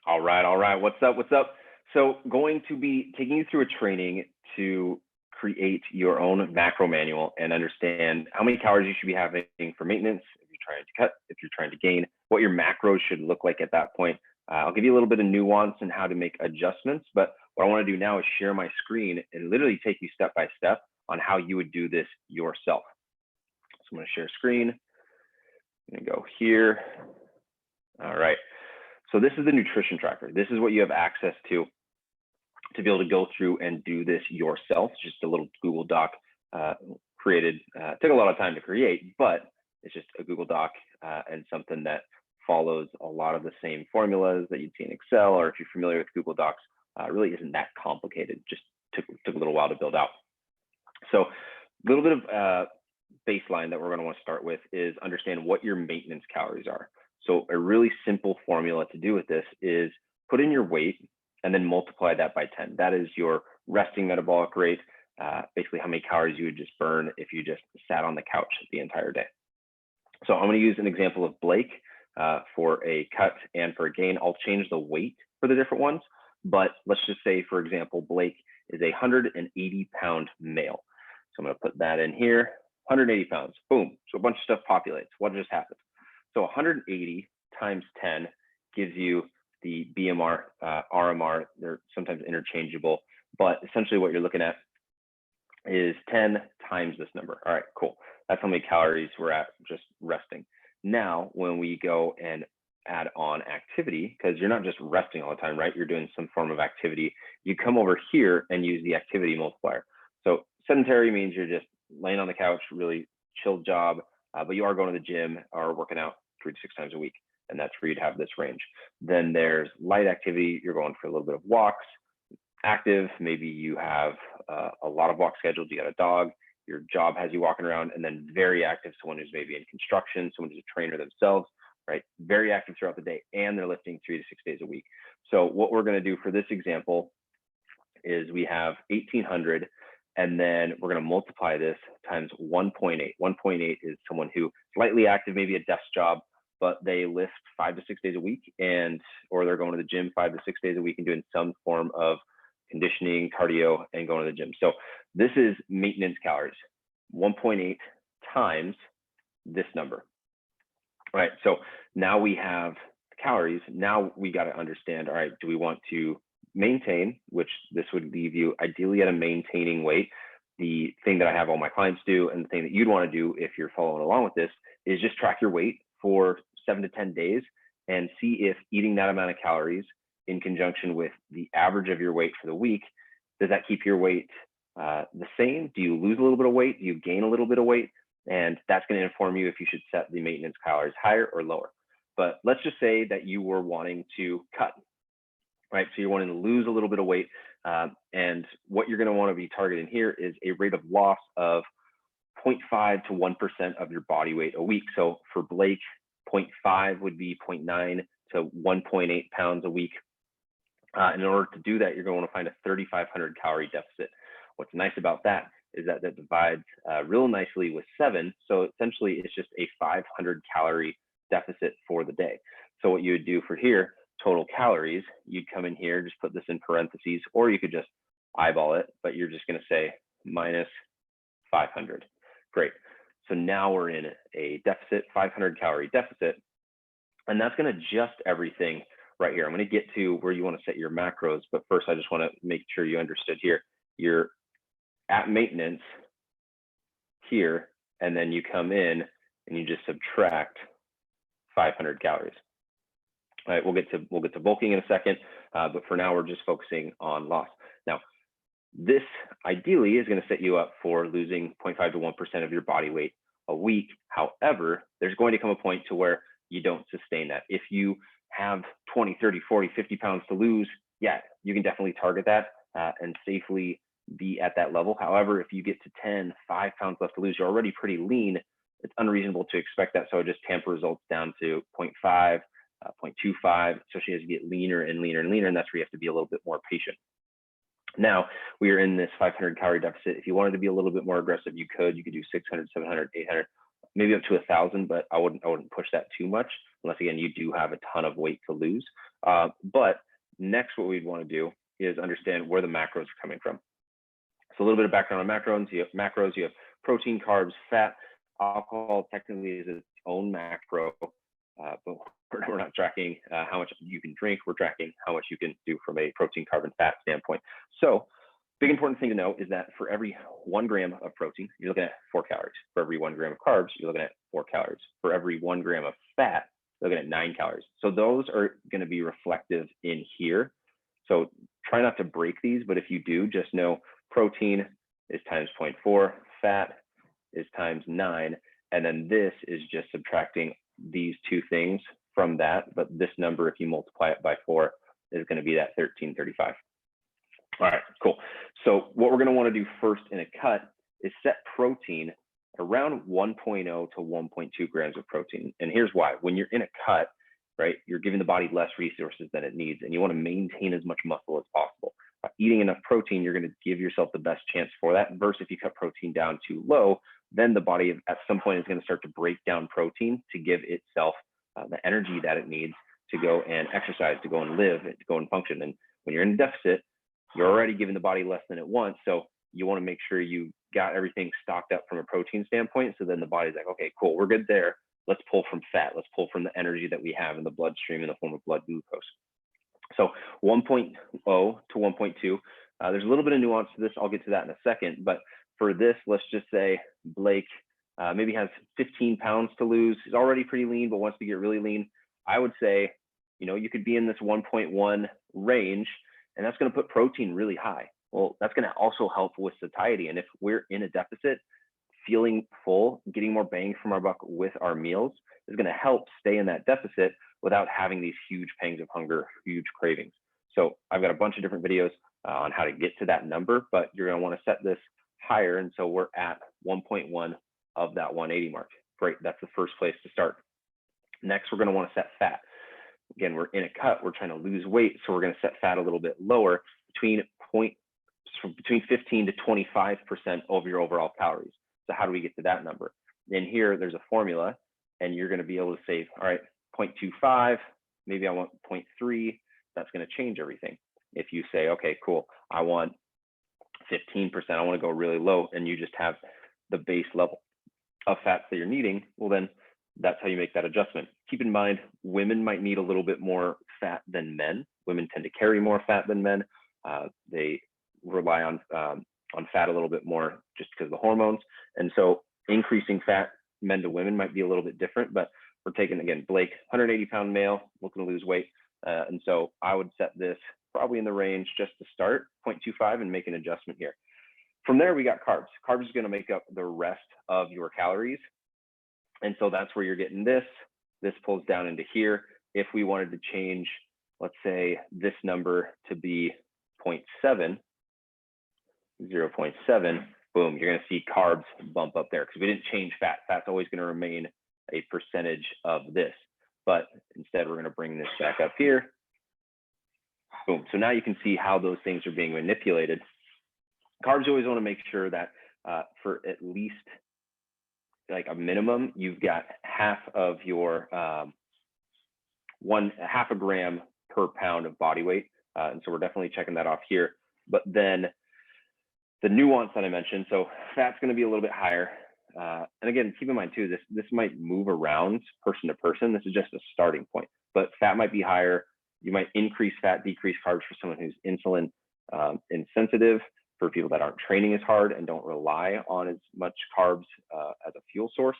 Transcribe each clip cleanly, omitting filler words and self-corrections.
All right. What's up? What's up? So, going to be taking you through a training to create your own macro manual and understand how many calories you should be having for maintenance, if you're trying to cut, if you're trying to gain, what your macros should look like at that point. I'll give you a little bit of nuance and how to make adjustments, but what I want to do now is share my screen and literally take you step by step on how you would do this yourself. So I'm going to share screen. I'm going to go here. All right. So this is the nutrition tracker. This is what you have access to be able to go through and do this yourself. It's just a little Google Doc created. Took a lot of time to create, but it's just a Google Doc and something that follows a lot of the same formulas that you'd see in Excel, or if you're familiar with Google Docs, really isn't that complicated. Just took a little while to build out. So a little bit of baseline that we're going to want to start with is understand what your maintenance calories are. So a really simple formula to do with this is put in your weight and then multiply that by 10. That is your resting metabolic rate, basically how many calories you would just burn if you just sat on the couch the entire day. So I'm going to use an example of Blake for a cut and for a gain. I'll change the weight for the different ones, but let's just say, for example, Blake is a 180-pound male. So I'm going to put that in here, 180 pounds, boom. So a bunch of stuff populates. What just happened? So 180 times 10 gives you the BMR, RMR. They're sometimes interchangeable, but essentially what you're looking at is 10 times this number. All right, cool. That's how many calories we're at just resting. Now, when we go and add on activity, because you're not just resting all the time, right? You're doing some form of activity. You come over here and use the activity multiplier. So sedentary means you're just laying on the couch, really chill job, but you are going to the gym or working out 3 to 6 times a week, and that's for you to have this range. Then there's light activity. You're going for a little bit of walks. Active, maybe you have a lot of walks scheduled. You got a dog. Your job has you walking around. And then very active, someone who's maybe in construction, someone who's a trainer themselves, right? Very active throughout the day, and they're lifting 3 to 6 days a week. So what we're going to do for this example is we have 1,800. And then we're going to multiply this times 1.8. 1.8 is someone who slightly active, maybe a desk job, but they lift 5 to 6 days a week, or they're going to the gym 5 to 6 days a week and doing some form of conditioning, cardio, and going to the gym. So this is maintenance calories, 1.8 times this number. All right, so now we have calories. Now we got to understand, all right, do we want to maintain, which this would leave you ideally at a maintaining weight. The thing that I have all my clients do, and the thing that you'd want to do if you're following along with this, is just track your weight for 7 to 10 days and see if eating that amount of calories in conjunction with the average of your weight for the week, does that keep your weight the same? Do you lose a little bit of weight? Do you gain a little bit of weight? And that's going to inform you if you should set the maintenance calories higher or lower. But let's just say that you were wanting to cut, right? So you're wanting to lose a little bit of weight. And what you're going to want to be targeting here is a rate of loss of 0.5 to 1% of your body weight a week. So for Blake, 0.5 would be 0.9 to 1.8 pounds a week. And in order to do that, you're going to want to find a 3,500 calorie deficit. What's nice about that is that that divides real nicely with 7. So essentially, it's just a 500 calorie deficit for the day. So what you would do for here, total calories, you'd come in here, just put this in parentheses, or you could just eyeball it, but you're just going to say minus 500. Great. So now we're in a deficit, 500 calorie deficit, and that's going to adjust everything right here. I'm going to get to where you want to set your macros, but first I just want to make sure you understood here. You're at maintenance here, and then you come in and you just subtract 500 calories. All right, we'll get to bulking in a second, but for now we're just focusing on loss. Now, this ideally is going to set you up for losing 0.5 to 1% of your body weight a week. However, there's going to come a point to where you don't sustain that. If you have 20, 30, 40, 50 pounds to lose, yeah, you can definitely target that and safely be at that level. However, if you get to 10, 5 pounds left to lose, you're already pretty lean. It's unreasonable to expect that. So I just tamper results down to 0.5, 0.25, especially as you get leaner and leaner and leaner, and that's where you have to be a little bit more patient. Now, we are in this 500 calorie deficit. If you wanted to be a little bit more aggressive, you could do 600, 700, 800, maybe up to 1,000, but I wouldn't push that too much unless, again, you do have a ton of weight to lose. But next, what we'd want to do is understand where the macros are coming from. So a little bit of background on macros. You have protein, carbs, fat. Alcohol technically is its own macro, but we're not tracking how much you can drink. We're tracking how much you can do from a protein, carb, and fat standpoint. So big important thing to know is that for every 1 gram of protein, you're looking at 4 calories. For every 1 gram of carbs, you're looking at 4 calories. For every 1 gram of fat, you're looking at 9 calories. So those are going to be reflective in here. So try not to break these, but if you do, just know protein is times 0.4, fat is times 9, and then this is just subtracting these two things from that. But this number, if you multiply it by 4, is going to be that 1335. All right, cool. So what we're going to want to do first in a cut is set protein around 1.0 to 1.2 grams of protein. And here's why. When you're in a cut, right, you're giving the body less resources than it needs, and you want to maintain as much muscle as possible. By eating enough protein, you're going to give yourself the best chance for that, versus if you cut protein down too low, then the body at some point is going to start to break down protein to give itself the energy that it needs to go and exercise, to go and live, to go and function. And when you're in a deficit, you're already giving the body less than it wants. So you want to make sure you got everything stocked up from a protein standpoint. So then the body's like, okay, cool, we're good there. Let's pull from fat. Let's pull from the energy that we have in the bloodstream in the form of blood glucose. So 1.0 to 1.2, there's a little bit of nuance to this. I'll get to that in a second. But for this, let's just say Blake maybe has 15 pounds to lose. He's already pretty lean, but wants to get really lean. I would say, you could be in this 1.1 range, and that's going to put protein really high. Well, that's going to also help with satiety. And if we're in a deficit, feeling full, getting more bang from our buck with our meals is going to help stay in that deficit without having these huge pangs of hunger, huge cravings. So I've got a bunch of different videos on how to get to that number, but you're going to want to set this higher. And so we're at 1.1 of that 180 mark. Great. That's the first place to start. Next, we're going to want to set fat. Again, we're in a cut. We're trying to lose weight. So we're going to set fat a little bit lower, between 15 to 25% of your overall calories. So how do we get to that number? In here, there's a formula, and you're going to be able to say, all right, 0.25, maybe I want 0.3. That's going to change everything. If you say, okay, cool, I want 15%, I want to go really low, and you just have the base level of fats that you're needing, well, then that's how you make that adjustment. Keep in mind, women might need a little bit more fat than men. Women tend to carry more fat than men. They rely on fat a little bit more just because of the hormones. And so increasing fat, men to women, might be a little bit different, but we're taking, again, Blake, 180-pound male, looking to lose weight. And so I would set this probably in the range just to start, 0.25, and make an adjustment here. From there, we got carbs. Carbs is going to make up the rest of your calories. And so that's where you're getting this. This pulls down into here. If we wanted to change, let's say, this number to be 0.7, 0.7, boom, you're going to see carbs bump up there because we didn't change fat. Fat's always going to remain a percentage of this. But instead, we're going to bring this back up here. Boom. So now you can see how those things are being manipulated. Carbs, you always want to make sure that for at least like a minimum, you've got half of your half a gram per pound of body weight. And so we're definitely checking that off here. But then the nuance that I mentioned, so fat's going to be a little bit higher. And again, keep in mind too, this might move around person to person. This is just a starting point, but fat might be higher. You might increase fat, decrease carbs for someone who's insulin insensitive, for people that aren't training as hard and don't rely on as much carbs as a fuel source.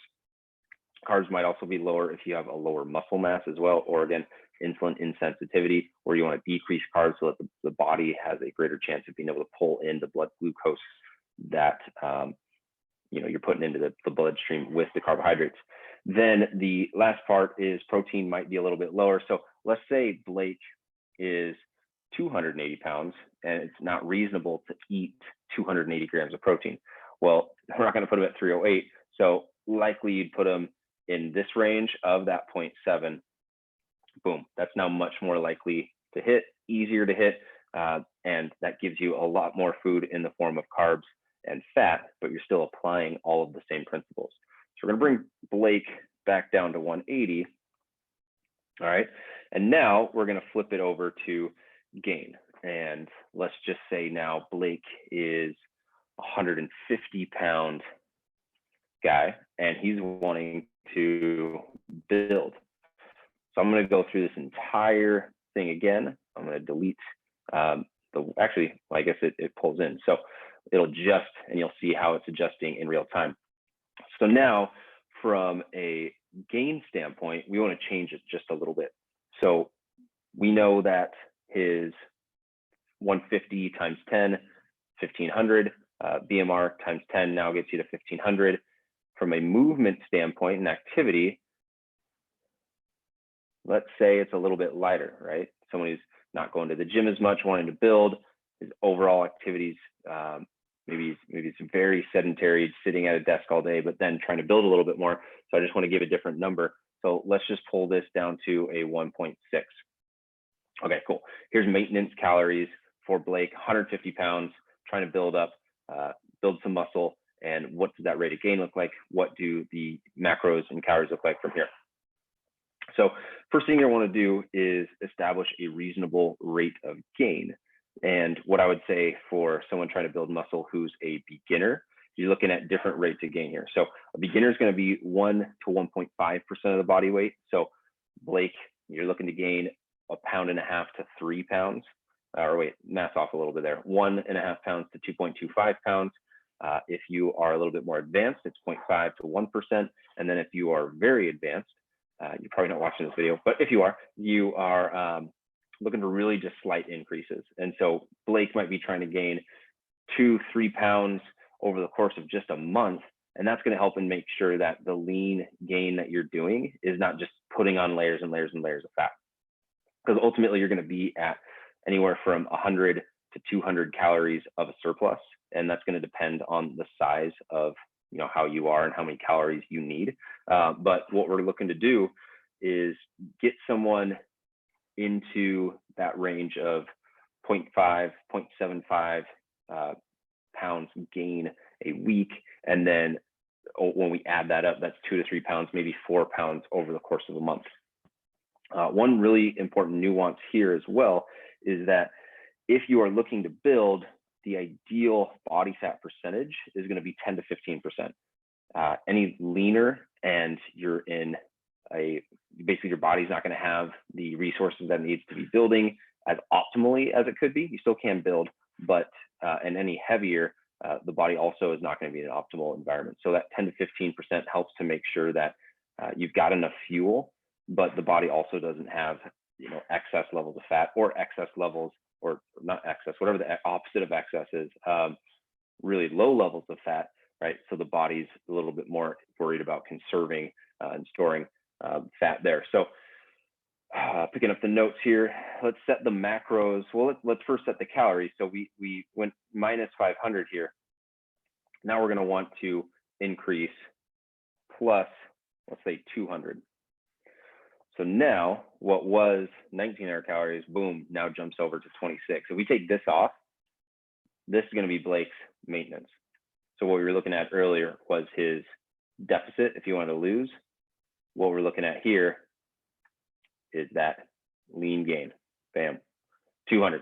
Carbs might also be lower if you have a lower muscle mass as well, or again, insulin insensitivity, where you want to decrease carbs so that the body has a greater chance of being able to pull in the blood glucose that you're putting into the bloodstream with the carbohydrates. Then the last part is protein might be a little bit lower. So let's say Blake is 280 pounds and it's not reasonable to eat 280 grams of protein. Well, we're not going to put him at 308. So likely you'd put him in this range of that 0.7. Boom. That's now much more likely to hit, easier to hit. And that gives you a lot more food in the form of carbs and fat, but you're still applying all of the same principles. So we're gonna bring Blake back down to 180. All right, and now we're gonna flip it over to gain. And let's just say now Blake is 150-pound guy, and he's wanting to build. So I'm going to go through this entire thing again. I'm going to delete actually, I guess it pulls in. So it'll adjust, and you'll see how it's adjusting in real time. So now from a gain standpoint, we want to change it just a little bit. So we know that his 150 times 10, 1500, BMR times 10 now gets you to 1500. From a movement standpoint and activity, let's say it's a little bit lighter, right? Someone who's not going to the gym as much, wanting to build, his overall activities, maybe it's very sedentary, sitting at a desk all day, but then trying to build a little bit more. So I just want to give a different number. So let's just pull this down to a 1.6. Okay, cool. Here's maintenance calories for Blake, 150 pounds, trying to build up, build some muscle. And what does that rate of gain look like? What do the macros and calories look like from here? So first thing you want to do is establish a reasonable rate of gain. And what I would say for someone trying to build muscle who's a beginner, you're looking at different rates of gain here. So a beginner is going to be 1 to 1.5% of the body weight. So Blake, you're looking to gain 1.5 pounds to 3 pounds. Or wait, math off a little bit there. 1.5 pounds to 2.25 pounds. If you are a little bit more advanced, it's 0.5 to 1%. And then if you are very advanced, you're probably not watching this video, but if you are looking for really just slight increases. And so Blake might be trying to gain 2-3 pounds over the course of just a month. And that's going to help and make sure that the lean gain that you're doing is not just putting on layers and layers and layers of fat. Because ultimately you're going to be at anywhere from 100 to 200 calories of a surplus. And that's going to depend on the size of how you are and how many calories you need. But what we're looking to do is get someone into that range of 0.5, 0.75 pounds gain a week. And then when we add that up, that's 2 to 3 pounds, maybe 4 pounds over the course of a month. One really important nuance here as well is that if you are looking to build, the ideal body fat percentage is going to be 10 to 15%. Any leaner and you're in basically your body's not going to have the resources that it needs to be building as optimally as it could be. You still can build, but and any heavier, the body also is not going to be in an optimal environment. So that 10 to 15% helps to make sure that you've got enough fuel, but the body also doesn't have excess levels of fat or excess levels, or not excess, whatever the opposite of excess is, really low levels of fat, right? So the body's a little bit more worried about conserving and storing fat there. So picking up the notes here, let's set the macros. Well, let's first set the calories. So we went minus 500 here. Now we're going to want to increase plus, let's say 200. So now what was 1900 calories, boom, now jumps over to 26. If we take this off, this is going to be Blake's maintenance. So what we were looking at earlier was his deficit if you want to lose. What we're looking at here is that lean gain, bam, 200.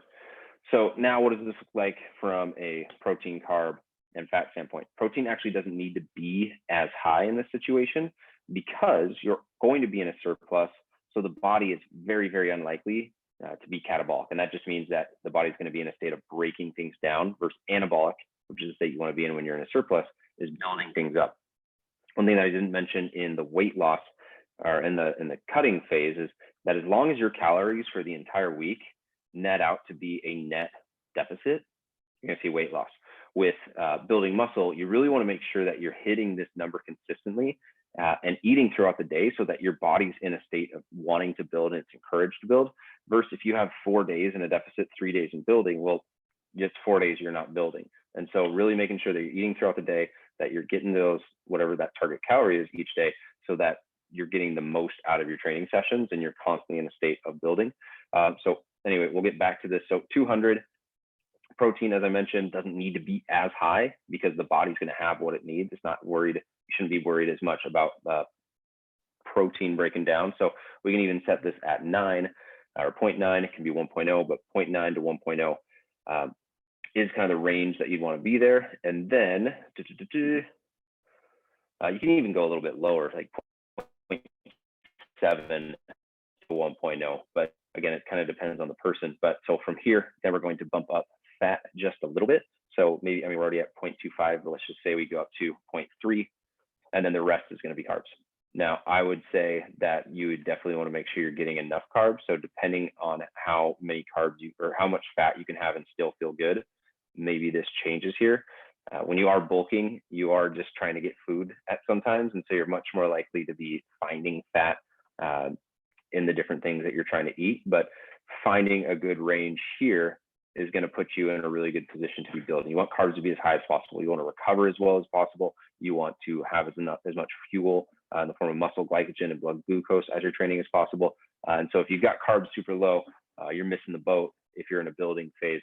So now what does this look like from a protein, carb, and fat standpoint? Protein actually doesn't need to be as high in this situation because you're going to be in a surplus. So the body is very, very unlikely to be catabolic. And that just means that the body's going to be in a state of breaking things down versus anabolic, which is the state you want to be in when you're in a surplus, is building things up. One thing that I didn't mention in the weight loss or in the cutting phase is that as long as your calories for the entire week net out to be a net deficit, you're going to see weight loss. With building muscle, you really want to make sure that you're hitting this number consistently and eating throughout the day so that your body's in a state of wanting to build and it's encouraged to build, versus if you have 4 days in a deficit, 3 days in building, well, just 4 days you're not building. And so really making sure that you're eating throughout the day, that you're getting those, whatever that target calorie is each day, so that you're getting the most out of your training sessions and you're constantly in a state of building. So anyway, we'll get back to this. So 200 Protein, as I mentioned, doesn't need to be as high because the body's going to have what it needs. It's not worried. You shouldn't be worried as much about protein breaking down. So we can even set this at 9 or 0.9. It can be 1.0, but 0.9 to 1.0 is kind of the range that you'd want to be there. And then you can even go a little bit lower, like 0.7 to 1.0. But again, it kind of depends on the person. But so from here, then we're going to bump up fat just a little bit. So maybe, I mean, we're already at 0.25, but let's just say we go up to 0.3, and then the rest is going to be carbs. Now, I would say that you would definitely want to make sure you're getting enough carbs. So depending on how many carbs you, or how much fat you can have and still feel good, maybe this changes here. When you are bulking, you are just trying to get food at sometimes. And so you're much more likely to be finding fat in the different things that you're trying to eat. But finding a good range here is going to put you in a really good position to be building. You want carbs to be as high as possible. You want to recover as well as possible. You want to have as much fuel in the form of muscle glycogen and blood glucose as you're training as possible. And so if you've got carbs super low, you're missing the boat if you're in a building phase.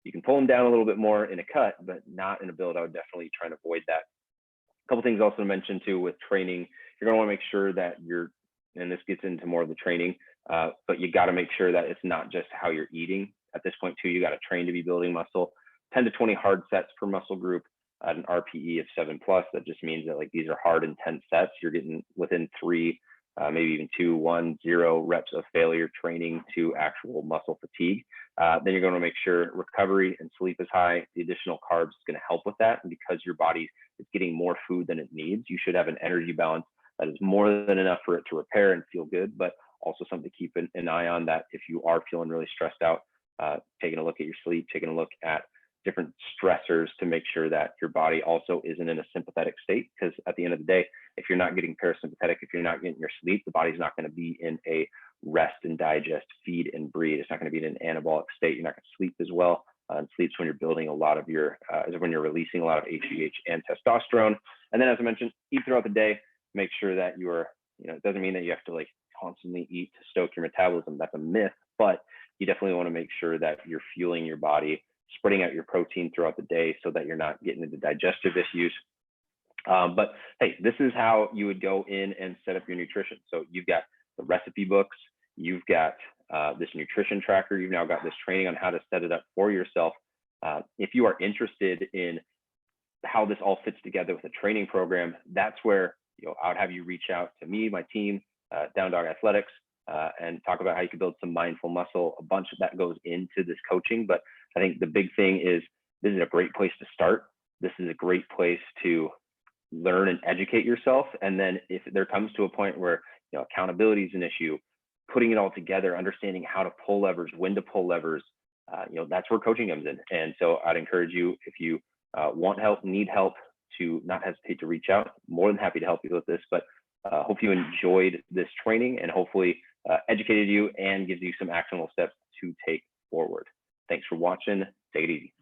You can pull them down a little bit more in a cut, but not in a build. I would definitely try and avoid that. A couple things also to mention too with training, you're going to want to make sure that you're, and this gets into more of the training, but you got to make sure that it's not just how you're eating. At this point too, you got to train to be building muscle. 10 to 20 hard sets per muscle group at an RPE of 7+. That just means that like these are hard, intense sets. You're getting within 3, maybe even 2, 1, 0 reps of failure training to actual muscle fatigue. Then you're going to make sure recovery and sleep is high. The additional carbs is going to help with that. And because your body is getting more food than it needs, you should have an energy balance that is more than enough for it to repair and feel good, but also something to keep an eye on, that if you are feeling really stressed out, taking a look at your sleep, taking a look at different stressors to make sure that your body also isn't in a sympathetic state. Because at the end of the day, if you're not getting parasympathetic, if you're not getting your sleep, the body's not going to be in a rest and digest, feed and breathe. It's not going to be in an anabolic state. You're not going to sleep as well. And sleep's when you're building a lot of your, when you're releasing a lot of HGH and testosterone. And then, as I mentioned, eat throughout the day. Make sure that you're, it doesn't mean that you have to like constantly eat to stoke your metabolism. That's a myth, but you definitely want to make sure that you're fueling your body, spreading out your protein throughout the day so that you're not getting into digestive issues. But hey, this is how you would go in and set up your nutrition. So you've got the recipe books, you've got this nutrition tracker, you've now got this training on how to set it up for yourself. If you are interested in how this all fits together with a training program, that's where I would have you reach out to me, my team, Down Dog Athletics, and talk about how you can build some mindful muscle. A bunch of that goes into this coaching, but I think the big thing is this is a great place to start. This is a great place to learn and educate yourself. And then if there comes to a point where accountability is an issue, putting it all together, understanding how to pull levers, when to pull levers, that's where coaching comes in. And so I'd encourage you, if you want help, need help, to not hesitate to reach out. More than happy to help you with this, but hope you enjoyed this training and hopefully educated you and gives you some actionable steps to take forward. Thanks for watching. Take it easy.